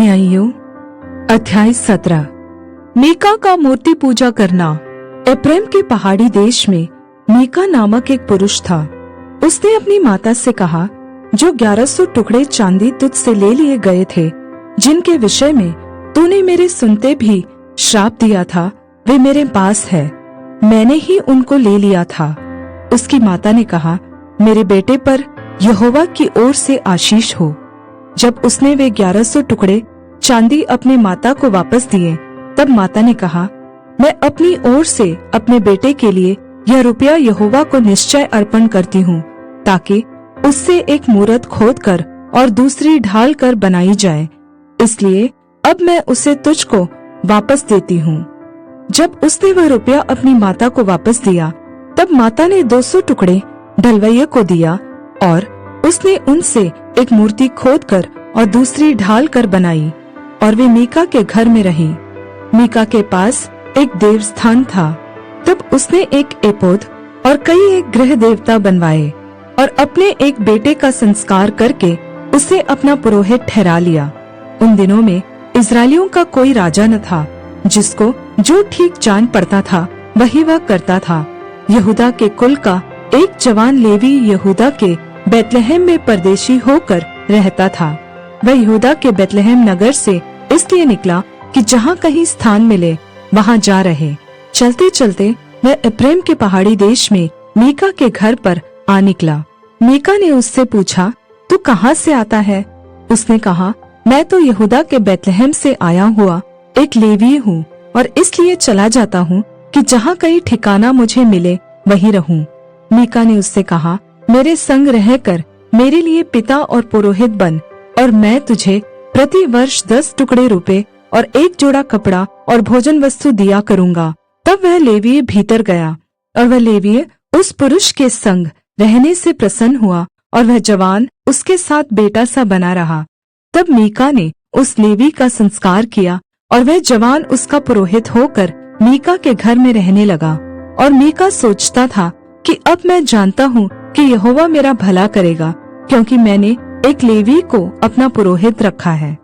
न्यायियों अध्याय 17। मीका का मूर्ति पूजा करना। एप्रैम के पहाड़ी देश में मीका नामक एक पुरुष था। उसने अपनी माता से कहा, जो 1100 टुकड़े चांदी तुझसे ले लिए गए थे, जिनके विषय में तूने मेरे सुनते भी श्राप दिया था, वे मेरे पास है। मैंने ही उनको ले लिया था। उसकी माता ने कहा, मेरे बेटे पर यहोवा की ओर से आशीष हो। जब उसने वे 1100 टुकड़े चांदी अपने माता को वापस दिए, तब माता ने कहा, मैं अपनी ओर से अपने बेटे के लिए यह रुपया यहोवा को निश्चय अर्पण करती हूँ, ताकि उससे एक मूरत खोदकर और दूसरी ढाल कर बनाई जाए। इसलिए अब मैं उसे तुझको वापस देती हूँ। जब उसने वह रुपया अपनी माता को वापस दिया, तब माता ने 200 टुकड़े ढलवैये को दिया और उसने उनसे एक मूर्ति खोदकर और दूसरी ढाल कर बनाई, और वे मीका के घर में रही। मीका के पास एक देवस्थान था। तब उसने एक एपोद और कई एक गृह देवता बनवाए और अपने एक बेटे का संस्कार करके उसे अपना पुरोहित ठहरा लिया। उन दिनों में इस्राएलियों का कोई राजा न था, जिसको जो ठीक जान पड़ता था वही वह करता था। यहूदा के कुल का एक जवान लेवी यहूदा के बैतलहम में परदेशी होकर रहता था। वह यहूदा के बैतलहम नगर से इसलिए निकला कि जहाँ कहीं स्थान मिले वहाँ जा रहे। चलते चलते वह एप्रैम के पहाड़ी देश में मीका के घर पर आ निकला। मीका ने उससे पूछा, तू कहाँ से आता है? उसने कहा, मैं तो यहूदा के बैतलहम से आया हुआ एक लेवी हूँ और इसलिए चला जाता हूँ कि जहाँ कहीं ठिकाना मुझे मिले वहीं रहूं। मीका ने उससे कहा, मेरे संग रहकर मेरे लिए पिता और पुरोहित बन, और मैं तुझे प्रति वर्ष 10 टुकड़े रुपए और एक जोड़ा कपड़ा और भोजन वस्तु दिया करूँगा। तब वह लेवीय भीतर गया, और वह लेवीय उस पुरुष के संग रहने से प्रसन्न हुआ, और वह जवान उसके साथ बेटा सा बना रहा। तब मीका ने उस लेवी का संस्कार किया, और वह जवान उसका पुरोहित होकर मीका के घर में रहने लगा। और मीका सोचता था कि अब मैं जानता हूँ कि यहोवा मेरा भला करेगा, क्योंकि मैंने एक लेवी को अपना पुरोहित रखा है।